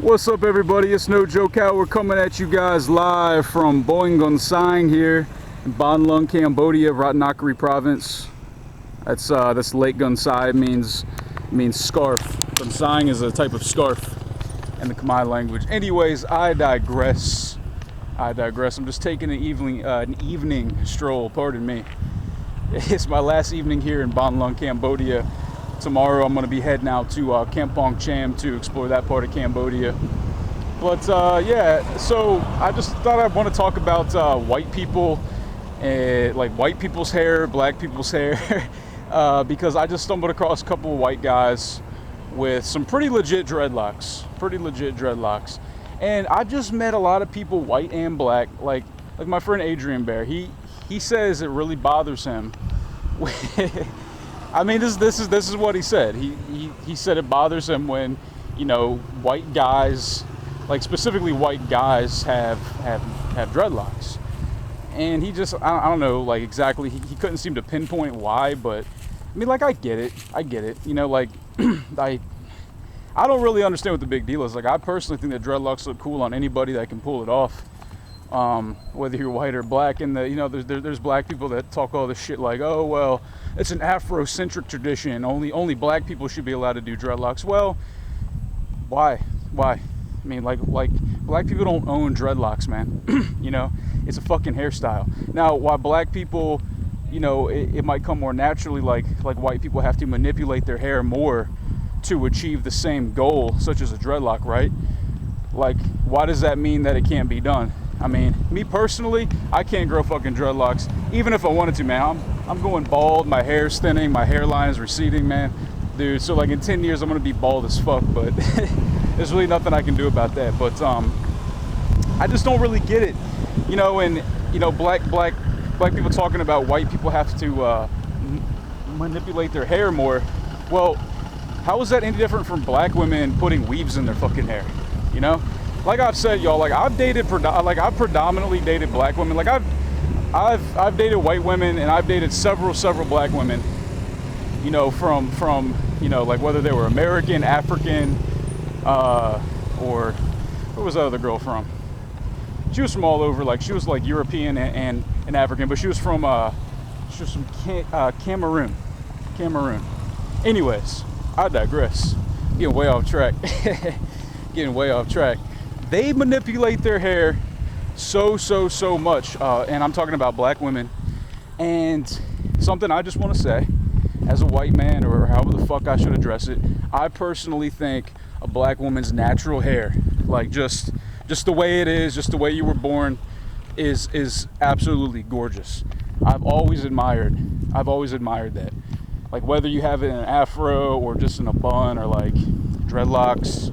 What's up, everybody? It's No Joke Out. We're coming at you guys live from Boeing Gon here in Ban Lung, Cambodia, Ratnakri province. That's Lake Gon means scarf. Gon is a type of scarf in the Khmer language. Anyways, I digress. I'm just taking an evening stroll. Pardon me. It's my last evening here in Ban Lung, Cambodia. Tomorrow I'm going to be heading out to Kampong Cham to explore that part of Cambodia. But yeah, so I just thought I'd want to talk about white people, like white people's hair, black people's hair, because I just stumbled across a couple of white guys with some pretty legit dreadlocks. And I just met a lot of people, white and black, like my friend Adrian Bear. He says it really bothers him. I mean, this is what he said. He said it bothers him when, you know, white guys, like specifically white guys, have dreadlocks. And he just, I don't know, like exactly, he couldn't seem to pinpoint why, but I mean, like, I get it. You know, like, I don't really understand what the big deal is. Like, I personally think that dreadlocks look cool on anybody that can pull it off. Whether you're white or black, and there's black people that talk all this shit like, oh well, it's an Afrocentric tradition. Only black people should be allowed to do dreadlocks. Well, why? I mean, like black people don't own dreadlocks, man. You know, it's a fucking hairstyle. Now, why black people, you know, it might come more naturally. Like white people have to manipulate their hair more to achieve the same goal, such as a dreadlock, right? Like, why does that mean that it can't be done? I mean, me personally, I can't grow fucking dreadlocks, even if I wanted to, man. I'm going bald, my hair's thinning, my hairline is receding, man. Dude, so like in 10 years, I'm gonna be bald as fuck, but there's really nothing I can do about that. But I just don't really get it. You know, and, you know, black people talking about white people have to manipulate their hair more. Well, how is that any different from black women putting weaves in their fucking hair, you know? Like I've said, y'all, like I've predominantly dated black women. Like I've dated white women, and I've dated several black women. You know, from you know, like whether they were American, African, or where was that other girl from? She was from all over. Like she was like European and African, but she was from Cameroon. Anyways, I digress. Getting way off track. They manipulate their hair so much, and I'm talking about black women. And something I just want to say, as a white man, or however the fuck I should address it, I personally think a black woman's natural hair, like just the way it is, just the way you were born, is absolutely gorgeous. I've always admired that. Like whether you have it in an afro or just in a bun or like dreadlocks,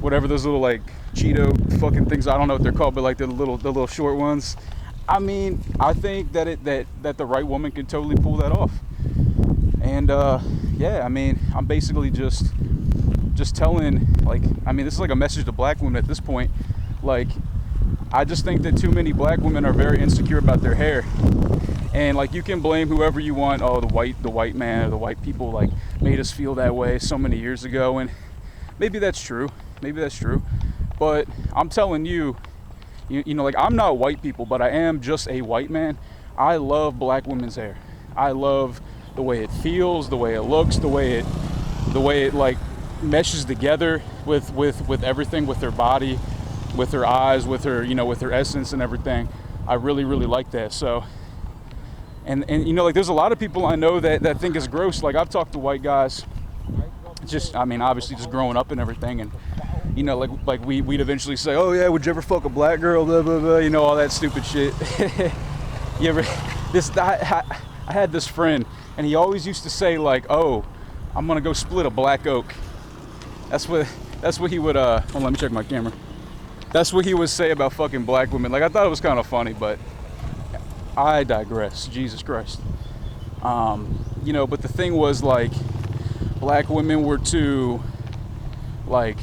whatever those little like Cheeto fucking things, I don't know what they're called, but like the little short ones. I mean, I think that the right woman can totally pull that off. And yeah, I mean, I'm basically just telling, like, I mean, this is like a message to black women at this point. Like, I just think that too many black women are very insecure about their hair. And like, you can blame whoever you want. Oh, the white man or the white people like made us feel that way so many years ago, and maybe that's true. But I'm telling you, you know, like, I'm not white people, but I am just a white man. I love black women's hair. I love the way it feels, the way it looks, the way it like meshes together with everything, with their body, with her eyes, with her, you know, with her essence and everything. I really like that. So, and you know, like, there's a lot of people I know that think it's gross. Like, I've talked to white guys, just, I mean, obviously just growing up and everything, and you know, like we'd eventually say, oh yeah, would you ever fuck a black girl, blah blah blah, you know, all that stupid shit. You ever, I had this friend, and he always used to say like, oh, I'm gonna go split a black oak. That's what he would hold on, let me check my camera. That's what he would say about fucking black women. Like, I thought it was kind of funny, but I digress. Jesus Christ. You know, but the thing was, like, black women were too, like,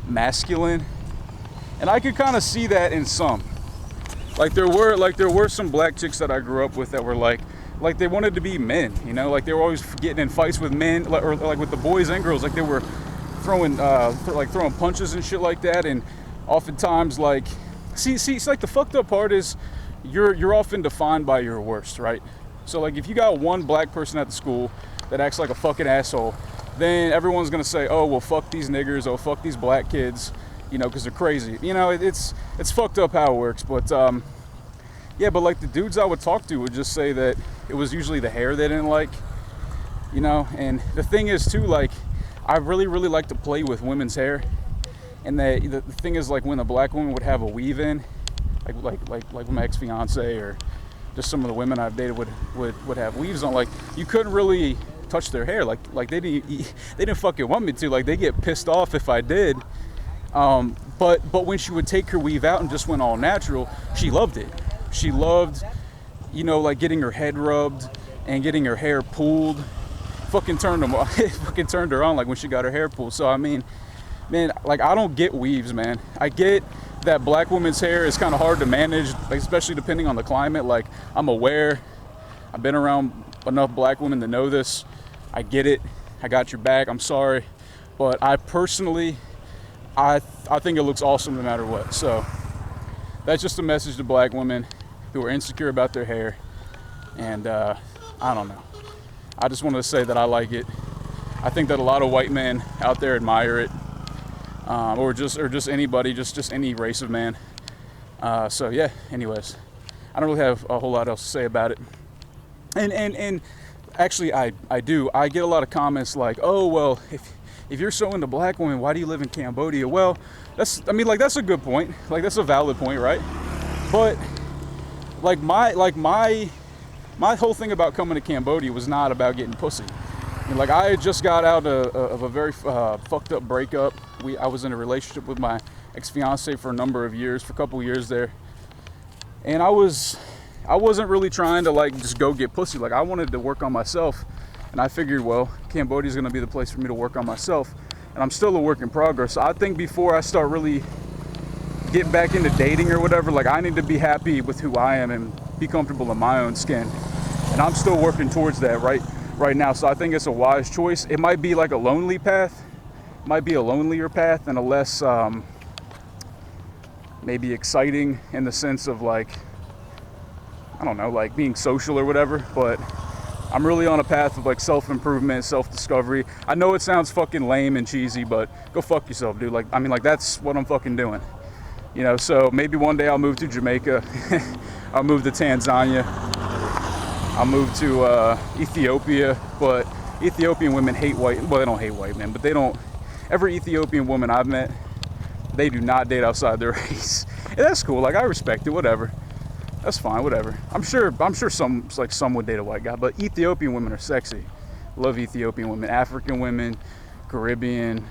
masculine, and I could kind of see that in some. Like, there were some black chicks that I grew up with that were like they wanted to be men, you know, like they were always getting in fights with men, or like with the boys and girls, like they were throwing punches and shit like that. And oftentimes, like, see, it's like the fucked up part is you're often defined by your worst, right? So like if you got one black person at the school that acts like a fucking asshole, then everyone's gonna say, oh well, fuck these niggers, oh fuck these black kids, you know, because they're crazy. You know, it's fucked up how it works. But yeah, but like the dudes I would talk to would just say that it was usually the hair they didn't like, you know. And the thing is too, like, I really like to play with women's hair. And the thing is, like, when a black woman would have a weave in, like my ex-fiance or just some of the women I've dated would have weaves on, like, you couldn't really touch their hair, like they didn't fucking want me to, like they get pissed off if I did. But when she would take her weave out and just went all natural, she loved it. She loved, you know, like getting her head rubbed and getting her hair pulled. Fucking turned them off. Fucking turned her on, like when she got her hair pulled. So I mean, man, like, I don't get weaves, man. I get that black women's hair is kind of hard to manage, like, especially depending on the climate. Like, I'm aware. I've been around enough black women to know this. I get it. I got your back. I'm sorry. But I personally, I think it looks awesome no matter what. So that's just a message to black women who are insecure about their hair. And I don't know. I just wanted to say that I like it. I think that a lot of white men out there admire it. Or just anybody, just any race of man. So yeah, anyways, I don't really have a whole lot else to say about it. And actually I do. I get a lot of comments like, oh well, if you're so into black women, why do you live in Cambodia? Well, that's a good point. Like, that's a valid point, right? But like my whole thing about coming to Cambodia was not about getting pussy. And like, I had just got out of a very fucked up breakup. I was in a relationship with my ex-fiance for a number of years, for a couple years there. And I wasn't really trying to like just go get pussy. Like, I wanted to work on myself. And I figured, well, Cambodia's gonna be the place for me to work on myself. And I'm still a work in progress. So I think before I start really getting back into dating or whatever, like, I need to be happy with who I am and be comfortable in my own skin. And I'm still working towards that right now. So I think it's a wise choice. It might be like a lonely path. It might be a lonelier path and a less maybe exciting in the sense of, like, I don't know, like being social or whatever. But I'm really on a path of like self-improvement, self-discovery. I know it sounds fucking lame and cheesy, but go fuck yourself, dude. Like, I mean, like, that's what I'm fucking doing. You know, so maybe one day I'll move to Jamaica. I'll move to Tanzania. I'll move to Ethiopia. But Ethiopian women hate white. Well, they don't hate white men, but they don't. Every Ethiopian woman I've met, they do not date outside their race. And that's cool. Like, I respect it. Whatever. That's fine. Whatever. I'm sure some would date a white guy, but Ethiopian women are sexy. Love Ethiopian women. African women, Caribbean,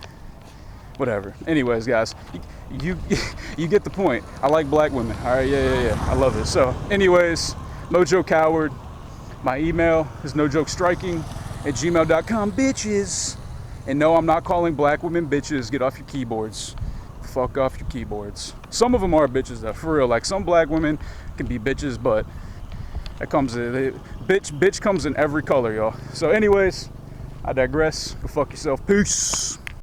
whatever. Anyways, guys, you get the point. I like black women. All right. Yeah. I love it. So, anyways, Mojo Coward. My email is nojokestriking@gmail.com, bitches. And no, I'm not calling black women bitches. Get off your keyboards. Fuck off your keyboards. Some of them are bitches, though, for real. Like, some black women can be bitches, but that comes bitch comes in every color, y'all. So anyways, I digress. Go fuck yourself. Peace.